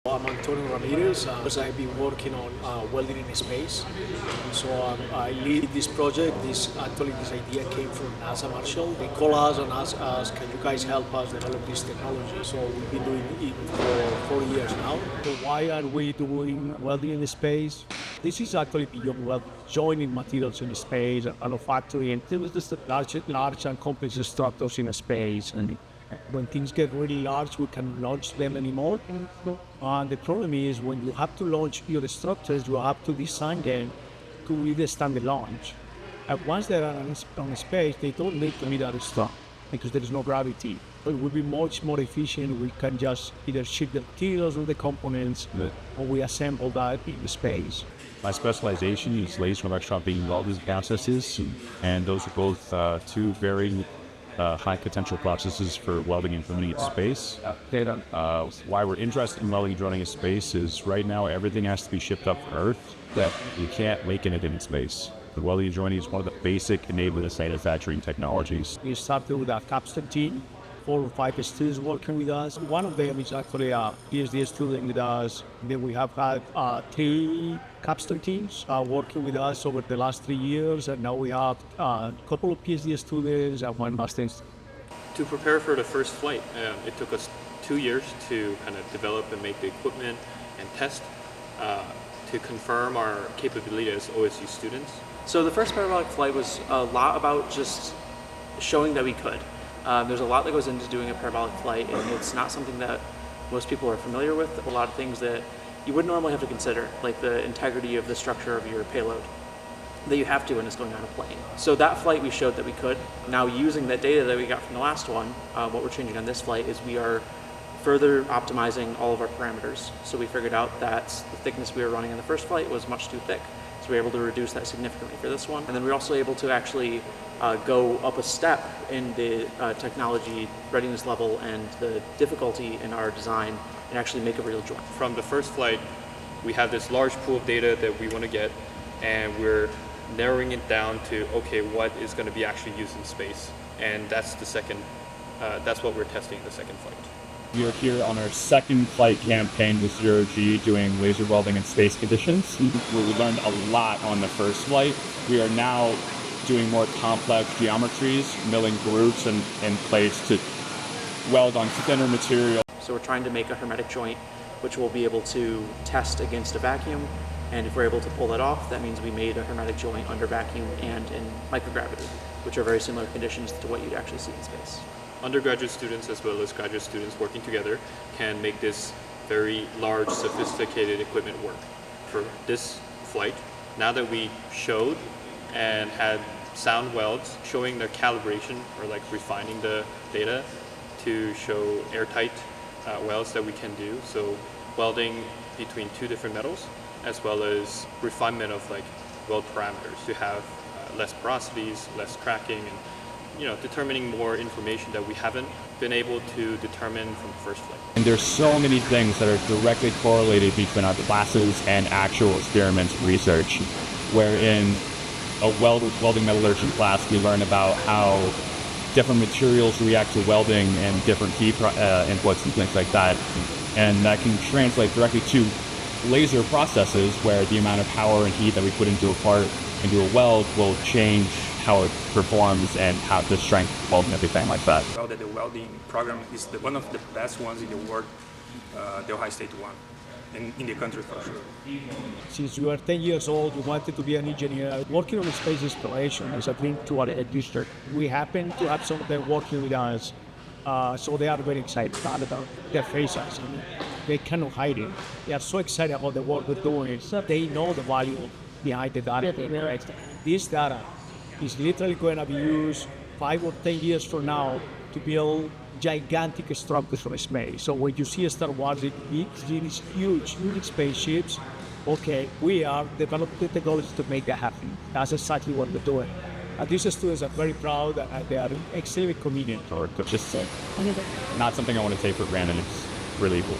I'm Antonio Ramirez, because I've been working on welding in space. So I lead this project. This idea came from NASA Marshall. They call us and ask us, can you guys help us develop this technology? So we've been doing it for 4 years now. So why are we doing welding in space? This is actually beyond welding, joining materials in space, manufacturing. It was just large and complex structures in space. And when things get really large, we can launch them anymore. And the problem is when you have to launch your structures, you have to design them to withstand the launch. And once they are on space, they don't need to be that strong because there is no gravity. It will be much more efficient. We can just either ship the materials or the components, or we assemble that in space. My specialization is laser electron beam welding processes, and those are both two very high potential processes for welding and drilling in space. Why we're interested in welding and drilling in space is right now everything has to be shipped up from Earth. That you can't make it in space. The welding and drilling is one of the basic enabling manufacturing technologies. We started with a capstone team, 4 or 5 students working with us. One of them is actually a PhD student with us. Then we have had 3 capstone teams working with us over the last 3 years, and now we have a couple of PhD students and 1 master's. To prepare for the first flight, it took us 2 years to kind of develop and make the equipment and test to confirm our capability as OSU students. So the first parabolic flight was a lot about just showing that we could. There's a lot that goes into doing a parabolic flight, and it's not something that most people are familiar with. A lot of things that you wouldn't normally have to consider, like the integrity of the structure of your payload, that you have to when it's going on a plane. So that flight we showed that we could. Now using that data that we got from the last one, what we're changing on this flight is we are further optimizing all of our parameters. So we figured out that the thickness we were running in the first flight was much too thick. So we were able to reduce that significantly for this one. And then we're also able to actually go up a step in the technology readiness level and the difficulty in our design and actually make a real joint. From the first flight, we have this large pool of data that we want to get, and we're narrowing it down to, okay, what is going to be actually used in space? And that's the second, that's what we're testing in the second flight. We are here on our second flight campaign with Zero G doing laser welding in space conditions. We learned a lot on the first flight. We are now doing more complex geometries, milling groups and plates to weld on thinner material. So we're trying to make a hermetic joint, which we'll be able to test against a vacuum. And if we're able to pull that off, that means we made a hermetic joint under vacuum and in microgravity, which are very similar conditions to what you'd actually see in space. Undergraduate students as well as graduate students working together can make this very large, sophisticated equipment work. For this flight, now that we showed and had sound welds showing their calibration or like refining the data to show airtight welds that we can do. So welding between 2 different metals, as well as refinement of like weld parameters to have less porosities, less cracking, and determining more information that we haven't been able to determine from the first flight. And there's so many things that are directly correlated between our classes and actual experiments research, wherein a welding metallurgy class, we learn about how different materials react to welding and different heat inputs and things like that. And that can translate directly to laser processes where the amount of power and heat that we put into a weld will change how it performs and how the strength of welding, everything like that. Well, that the welding program is one of the best ones in the world, the Ohio State one, in the country for sure. Since you are 10 years old, you wanted to be an engineer. Working on space exploration is a dream to our district. We happen to have some of them working with us, so they are very excited about their faces. They cannot hide it. They are so excited about the work we're doing. They know the value behind the data. This data is literally going to be used 5 or 10 years from now to build gigantic structures from space. So when you see Star Wars, these huge spaceships, okay, we are developing the technology to make that happen. That's exactly what we're doing. And these students are very proud and they are extremely committed. Or just not something I want to take for granted. It's really cool.